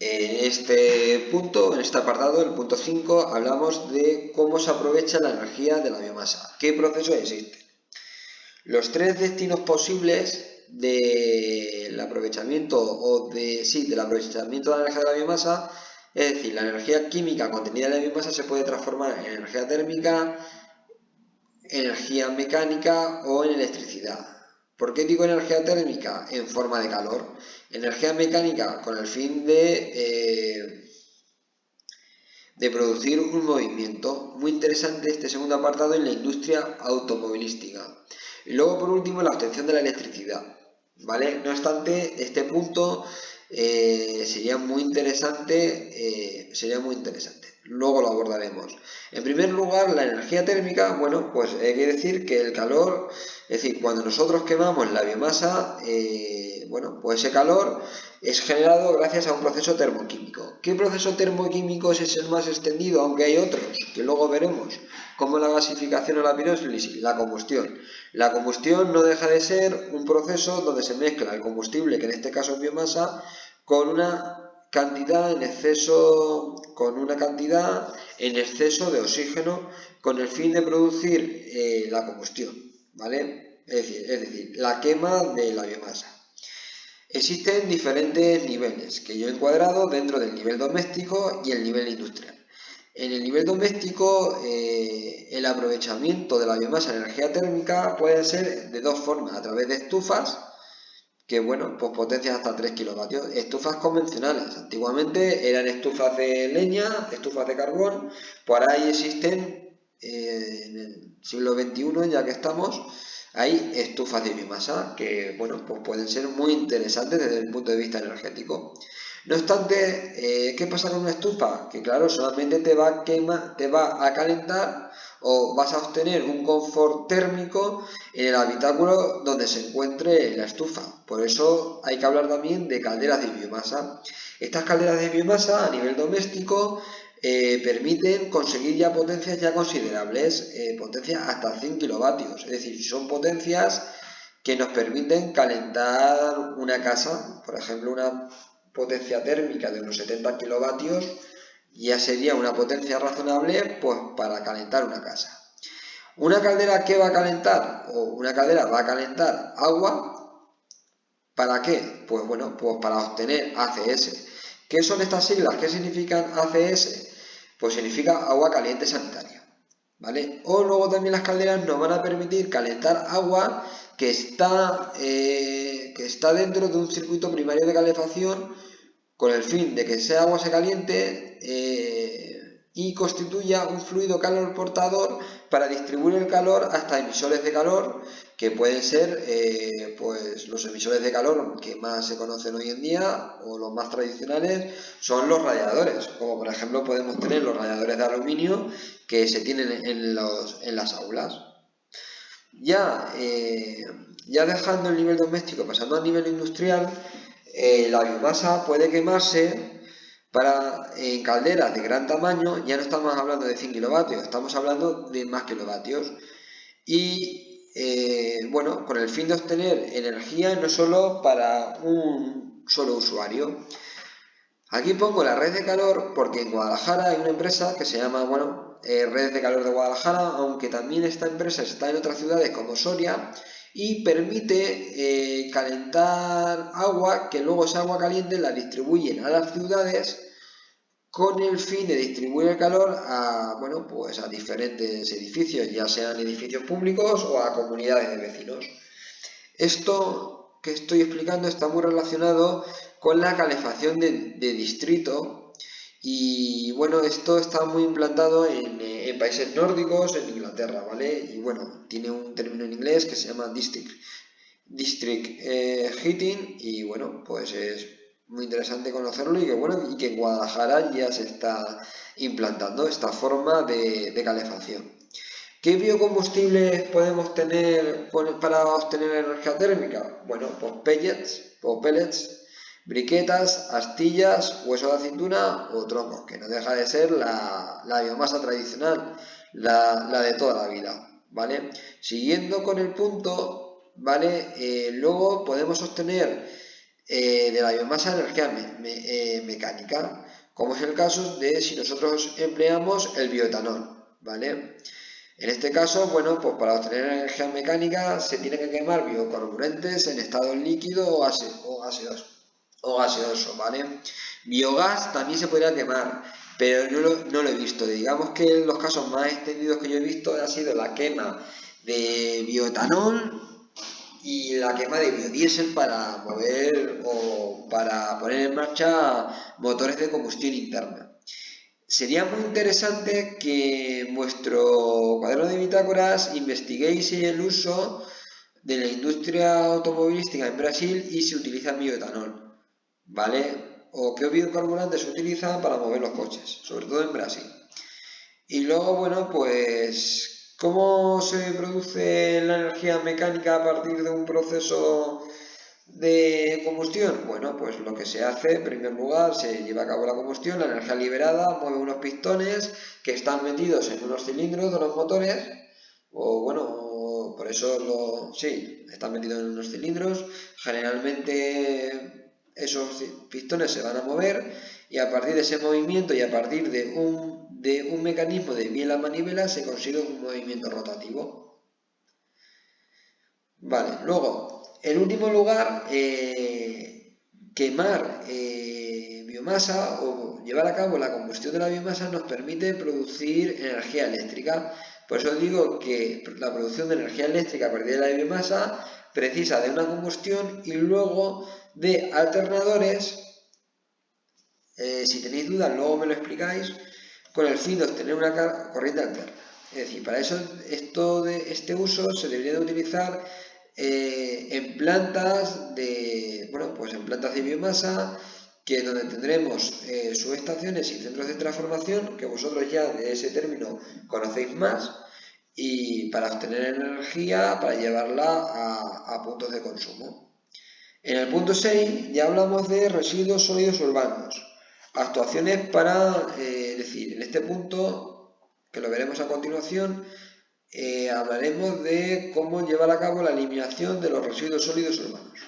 En este punto, en este apartado, el punto 5, hablamos de cómo se aprovecha la energía de la biomasa. ¿Qué procesos existen? Los tres destinos posibles del aprovechamiento del aprovechamiento de la energía de la biomasa, es decir, la energía química contenida en la biomasa se puede transformar en energía térmica, energía mecánica o en electricidad. ¿Por qué digo energía térmica? En forma de calor. Energía mecánica con el fin de producir un movimiento. Muy interesante este segundo apartado en la industria automovilística. Y luego, por último, la obtención de la electricidad. ¿Vale? No obstante, este punto sería muy interesante. Luego lo abordaremos. En primer lugar, la energía térmica, bueno, pues hay que decir que el calor, es decir, cuando nosotros quemamos la biomasa, bueno, pues ese calor es generado gracias a un proceso termoquímico. ¿Qué proceso termoquímico es el más extendido? Aunque hay otros, que luego veremos, como la gasificación o la pirólisis, la combustión. La combustión no deja de ser un proceso donde se mezcla el combustible, que en este caso es biomasa, con una cantidad en exceso de oxígeno con el fin de producir la combustión, ¿vale? Es decir, la quema de la biomasa. Existen diferentes niveles que yo he encuadrado dentro del nivel doméstico y el nivel industrial. En el nivel doméstico, el aprovechamiento de la biomasa en energía térmica puede ser de dos formas, a través de estufas, que bueno, pues potencian hasta 3 kilovatios. Estufas convencionales, antiguamente eran estufas de leña, estufas de carbón, pues ahora existen, en el siglo XXI ya que estamos, hay estufas de biomasa que bueno, pues pueden ser muy interesantes desde el punto de vista energético. No obstante, ¿qué pasa con una estufa? Que claro, solamente te va a calentar o vas a obtener un confort térmico en el habitáculo donde se encuentre la estufa. Por eso hay que hablar también de calderas de biomasa. Estas calderas de biomasa a nivel doméstico permiten conseguir ya potencias ya considerables, potencias hasta 100 kilovatios. Es decir, son potencias que nos permiten calentar una casa, por ejemplo, una potencia térmica de unos 70 kilovatios ya sería una potencia razonable pues para calentar una casa. ¿Una caldera qué va a calentar? O una caldera va a calentar agua. ¿Para qué? Pues bueno, pues para obtener ACS. ¿Qué son estas siglas? ¿Qué significan ACS? Pues significa agua caliente sanitaria. ¿Vale? O luego también las calderas nos van a permitir calentar agua que está dentro de un circuito primario de calefacción con el fin de que esa agua se caliente y constituya un fluido calor portador para distribuir el calor hasta emisores de calor que pueden ser pues los emisores de calor que más se conocen hoy en día o los más tradicionales son los radiadores, como por ejemplo podemos tener los radiadores de aluminio que se tienen en las aulas. Ya dejando el nivel doméstico, pasando al nivel industrial, la biomasa puede quemarse en calderas de gran tamaño. Ya no estamos hablando de 100 kilovatios, estamos hablando de más kilovatios. Y bueno, con el fin de obtener energía no solo para un solo usuario. Aquí pongo la red de calor porque en Guadalajara hay una empresa que se llama, bueno, Redes de Calor de Guadalajara, aunque también esta empresa está en otras ciudades como Soria y permite calentar agua, que luego esa agua caliente la distribuyen a las ciudades con el fin de distribuir el calor a, bueno, pues a diferentes edificios, ya sean edificios públicos o a comunidades de vecinos. Esto que estoy explicando está muy relacionado con la calefacción de distrito y bueno, esto está muy implantado en países nórdicos, en Inglaterra, ¿vale? Y bueno, tiene un término en inglés que se llama district heating y bueno, pues es muy interesante conocerlo y que bueno, y que en Guadalajara ya se está implantando esta forma de calefacción. ¿Qué biocombustibles podemos tener para obtener energía térmica? Bueno, pues pellets, briquetas, astillas, hueso de aceituna o troncos, que no deja de ser la biomasa tradicional, la de toda la vida, ¿vale? Siguiendo con el punto, ¿vale? Luego podemos obtener de la biomasa a energía mecánica, como es el caso de si nosotros empleamos el bioetanol, ¿vale? En este caso, bueno, pues para obtener energía mecánica se tiene que quemar biocarburantes en estado líquido o gaseoso, ¿vale? Biogás también se podría quemar, pero no lo he visto. Digamos que los casos más extendidos que yo he visto ha sido la quema de bioetanol y la quema de biodiesel para mover o para poner en marcha motores de combustión interna. Sería muy interesante que en vuestro cuaderno de bitácoras investiguéis el uso de la industria automovilística en Brasil y si utilizan bioetanol, ¿vale? O qué biocarburantes se utilizan para mover los coches, sobre todo en Brasil. Y luego, bueno, pues, ¿cómo se produce la energía mecánica a partir de un proceso de combustión? Bueno, pues lo que se hace, en primer lugar, se lleva a cabo la combustión, la energía liberada mueve unos pistones que están metidos en unos cilindros de los motores, o bueno, por eso sí, están metidos en unos cilindros, generalmente esos pistones se van a mover y a partir de ese movimiento y a partir de un mecanismo de biela a manivela se consigue un movimiento rotativo. Vale, luego, en último lugar, quemar biomasa o llevar a cabo la combustión de la biomasa nos permite producir energía eléctrica. Por eso digo que la producción de energía eléctrica a partir de la biomasa precisa de una combustión y luego de alternadores. Si tenéis dudas, luego me lo explicáis, con el fin de obtener una corriente alterna. Es decir, para eso este uso se debería de utilizar en plantas en plantas de biomasa, que donde tendremos subestaciones y centros de transformación, que vosotros ya de ese término conocéis más, y para obtener energía, para llevarla a puntos de consumo. En el punto 6 ya hablamos de residuos sólidos urbanos. Actuaciones para, en este punto, que lo veremos a continuación, hablaremos de cómo llevar a cabo la eliminación de los residuos sólidos urbanos.